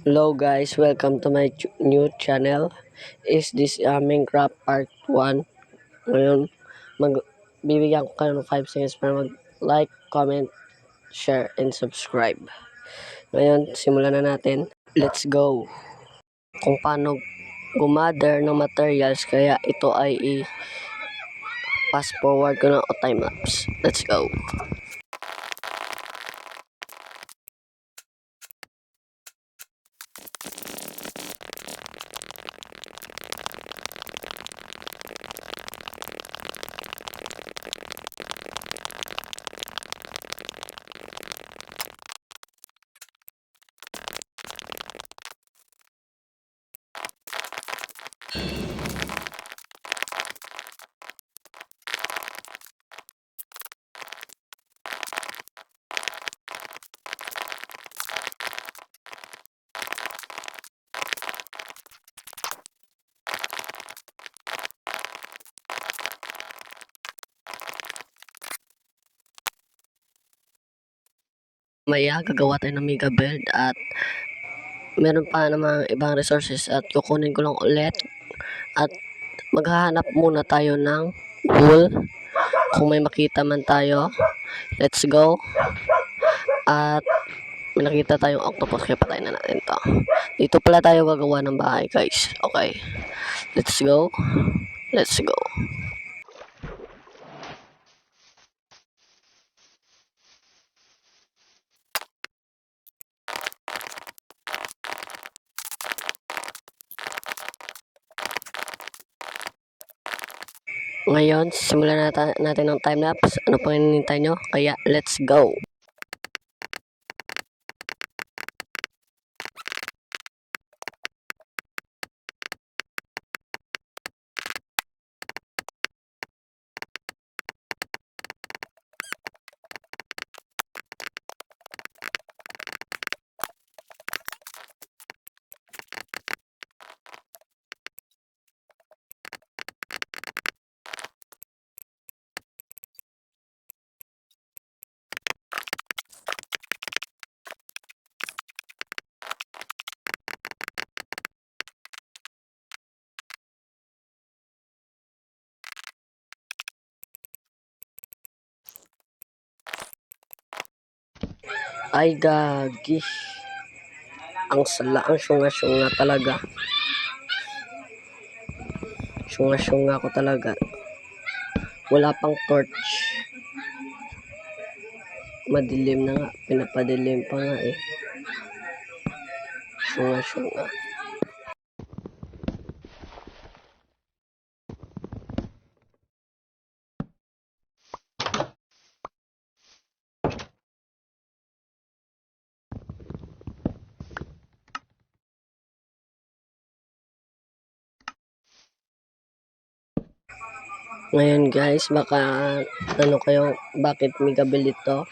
Hello guys, welcome to my new channel. Is this Minecraft Part 1? Ngayon, bibigyan ko kayo ng 5 seconds para mag-like, comment, share, and subscribe. Ngayon, simulan na natin. Let's go! Kung paano gumather ng materials, kaya ito ay i-fast forward ko na o time-lapse. Let's go! Maya, gagawa tayo ng mega build at meron pa namang ibang resources at kukunin ko lang ulit at maghahanap muna tayo ng wool kung may makita man tayo. Let's go. At may nakita tayong octopus kaya patayin na natin to. Dito pala tayo gagawa ng bahay guys. Okay, let's go. Let's go. Ngayon, simulan natin ng time-lapse. Ano pang hinihintay nyo? Kaya, let's go! Ay, gagi. Ang syunga-syunga talaga. Syunga-syunga ko talaga. Wala pang torch. Madilim na nga. Pinapadilim pa nga eh. Syunga-syunga. Ngayon guys, baka ano kayo, bakit mega build ito?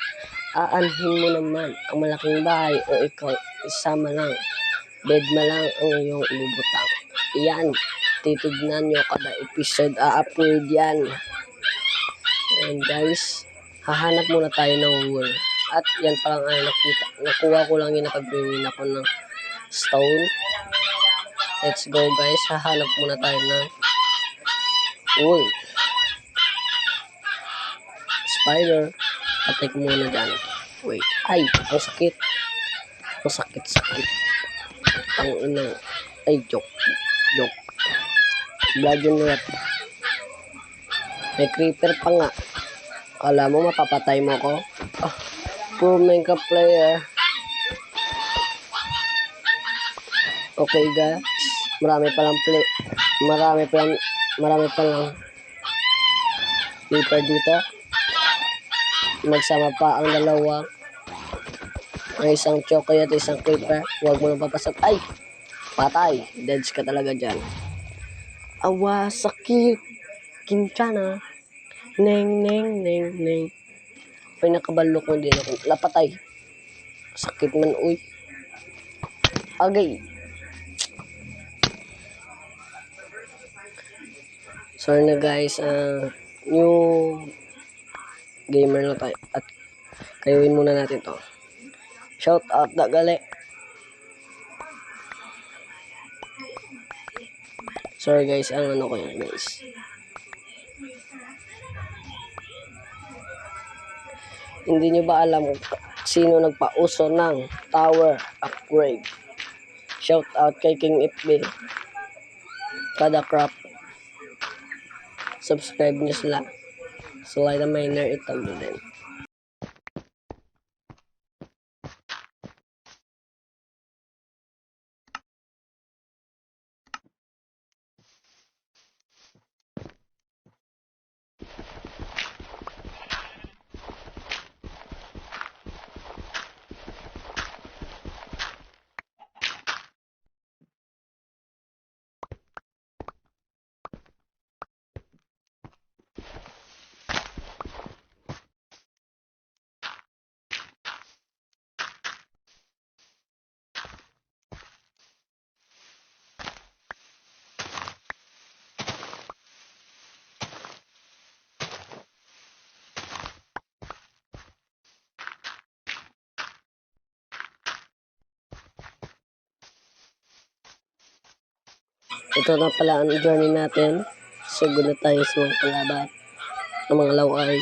Aanhin mo naman ang malaking bahay o ikaw isama lang. Bed na lang ang iyong ibubutang. Iyan, titignan nyo kada episode a-upload yan. Ngayon guys, hahanap muna tayo ng wool. At yan pa lang ay nakita. Nakuha ko lang yun, nakagawin ako ng stone. Let's go guys, hahanap muna tayo ng wool. Spider. Patay ko muna dyan. Wait. Ay, ang sakit. Ang sakit. Ang ina. Ay, joke. Blood yung rat. May creeper pa nga. Kala mo mapapatay mo ko? Oh, pro Minecraft player. Okay guys. Marami pa lang creeper dito. Magsama pa ang dalawa. Ang isang choco at isang creeper. Huwag mo nang papasok. Ay! Patay. Deads ka talaga dyan. Awa, sakit. Kinchana. Neng. Pinakabalo ko din ako. Lapatay. Sakit man, uy. Agay. Sorry na guys. New gamer na tayo. At kayuin muna natin to. Shout out na gali. Sorry guys, ang ano ko yan guys. Hindi nyo ba alam sino nagpauso ng tower upgrade? Shout out kay King FB. Kada crop. Subscribe nyo sila. Slide the miner itam din. Ito na pala ang journey natin. Sugod na tayo sa mga palabat. Ang mga laway.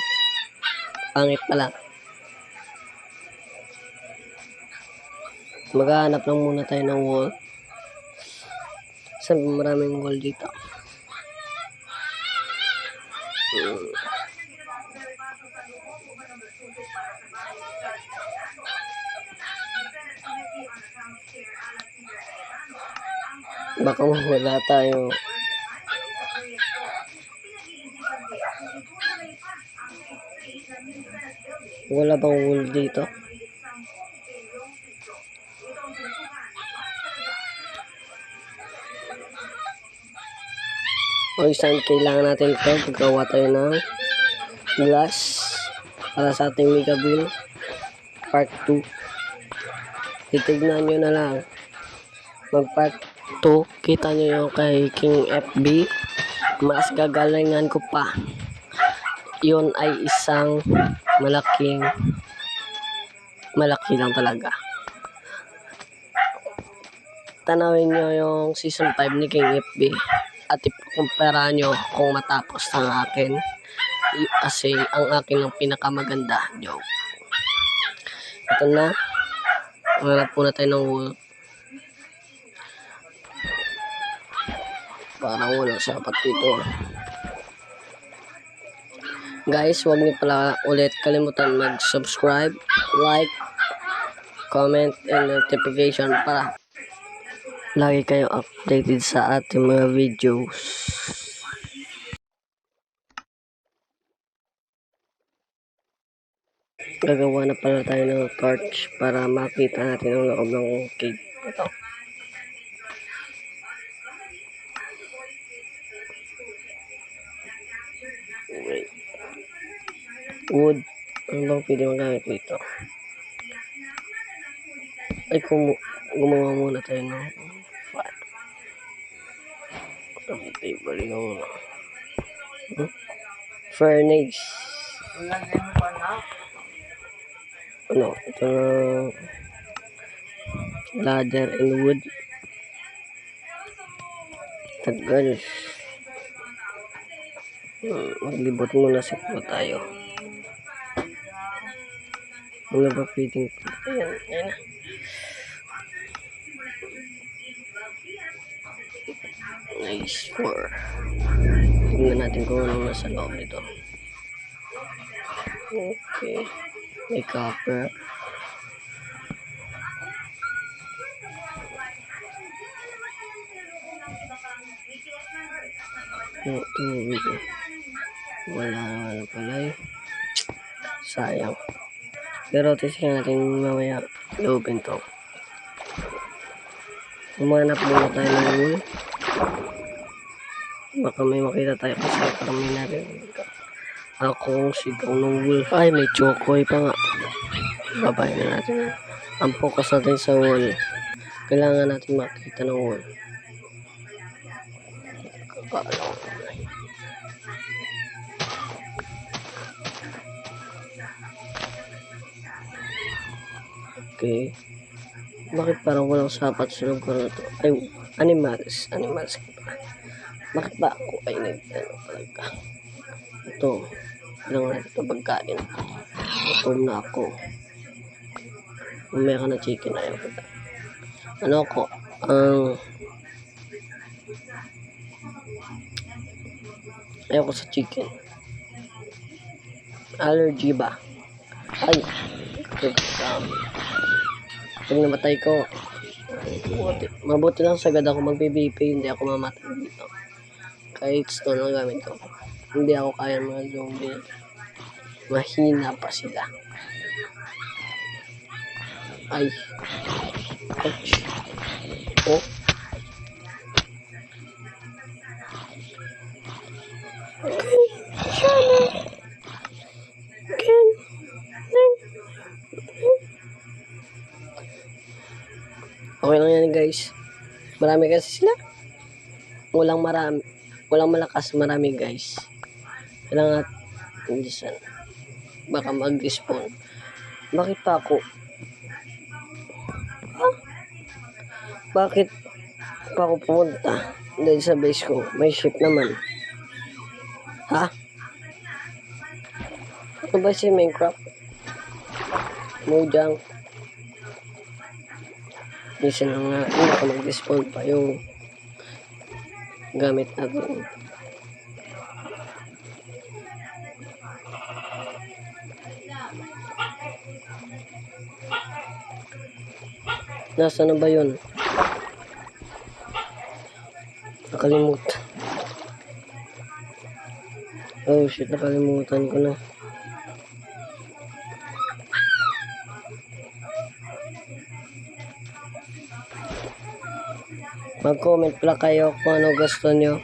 Pangit pala. Maghahanap lang muna tayo ng wall. Sabi maraming wall dito. Baka mawala tayo. Wala bang wool dito? O isang kailangan natin ito. Paggawa tayo ng glass para sa ating mega build part 2. Titignan nyo na lang. Mag part 2. Kita nyo yung kay King FB. Mas gagalingan ko pa. Yun ay isang malaki lang talaga. Tanawin nyo yung season 5 ni King FB at ikumpara nyo kung matapos ang akin, kasi ang akin ang pinakamaganda. Joke. Ito na, hanap muna tayo ng wool. Parang walang sapat dito. Guys, huwag niyo pala ulit kalimutan mag-subscribe, like, comment, and notification para lagi kayo updated sa ating mga videos. Gagawa na pala tayo ng torch para makita natin ang loob ng cave. Ito. Wait. Wood. Ano bang pwede magamit dito? Ay, gumawa muna tayo ng fire. Table yung furnace. Ano, ito na ladder and wood. Tagal. Maglibot muna siguro tayo. Ano ba pwedeng? Ayan, ayan na. Nice 4. Tingnan natin kung ano nasa loob nito. Okay. May copper. Tubig. Wala na pala eh. Sayang. Pero tisingin natin mamaya loobin to. Humanap muna tayo ng wool. Baka may makita tayo kasi parang may narinig akong sigaw ng wool. Ay, may chokoy pa nga. Babayin na natin. Ang focus natin sa wool. Kailangan natin makita ng wool. Okay. Bakit parang walang sapat sa lugar na to? Ay, animals. Bakit ba ako ay nag-ano talaga? Ito. Ilang na ito pagkain. Gutom na ako. Umaya ka na chicken. Ayaw ko. Ano ako? Ayaw ko sa chicken. Allergy ba? Ay! Pag namatay ko, mabuti lang sagad ako mag-BBP, hindi ako mamatay dito. Kahit stone ang gamit ko. Hindi ako kaya mga zombie. Mahina pa sila. Ay. Ouch. Oh. Okay lang yan guys. Marami kasi sila. Walang malakas, marami guys. Kailangan hindi sana. Baka mag-respawn. Bakit pa ako? Bakit pa ako pumunta? Dahil sa base ko, may ship naman. Ha? Ano ba si Minecraft? Mojang. Minsan na nga, hindi ka mag-respawn pa yung gamit natin. Nasa na ba yun? Nakalimutan. Oh shit, nakalimutan ko na. Mag-comment pala kayo kung ano gusto nyo.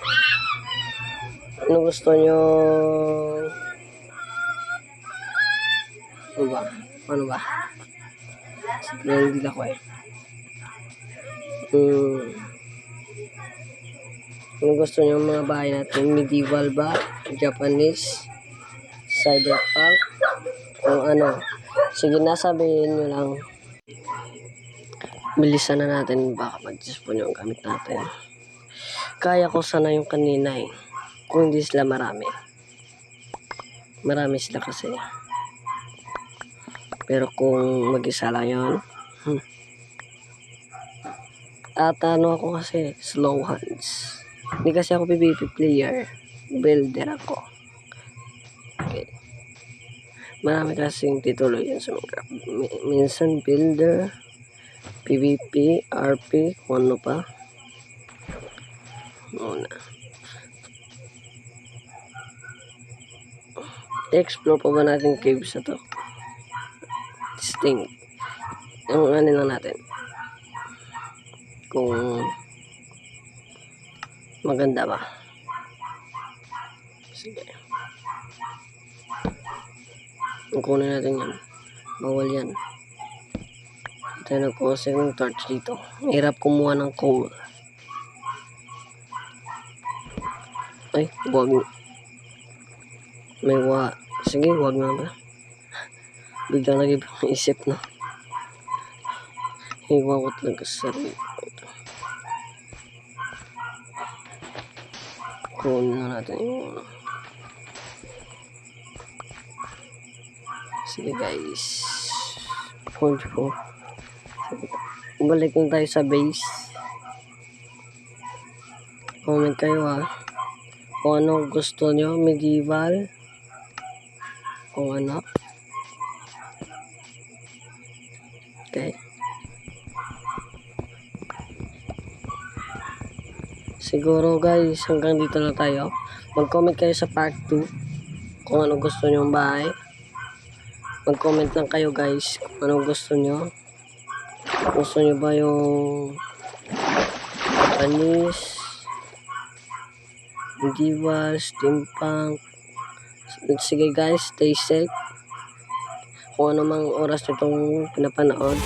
Ano gusto nyo? Ano ba? Ano ba? Hindi ako eh. Ano gusto nyo mga bahay natin? Medieval ba? Japanese? Cyberpunk? O ano? Sige na, sabihin nyo lang. Bilisan na natin, baka mag-dispone yung gamit natin. Kaya ko sana yung kanina eh. Kung hindi sila marami. Marami sila kasi. Pero kung mag-isa lang yun. At ano ako kasi, slow hands. Hindi kasi ako PvP player. Builder ako. Okay. Marami kasing titulo yun sa Minecraft. Minsan builder, PvP, RP, kung ano pa. Muna. I-explore pa ba natin caves na to? Distinct. Ang ano lang natin. Kung maganda ba. Sige. Ang kunin natin yan. Bawal yan. Tayo nagkuha ng torch dito. Mahirap kumuha ng coal. Ay, wag. May sige, wag na ba? Biglang nag-ibang isip na. Hiwa ko talaga sa sarili. Kunin na natin yung sige guys. Point ko. Balik na tayo sa base. Comment kayo ha. Kung ano gusto nyo. Medieval. Kung ano. Okay. Siguro guys, hanggang dito na tayo. Mag-comment kayo sa part 2 kung ano gusto nyo yung bahay. Mag-comment lang kayo guys kung ano gusto nyo. Gusto nyo ba yung Japanese, medieval, steampunk. Sige guys, stay safe. Kung ano mang oras nyo itong pinapanood.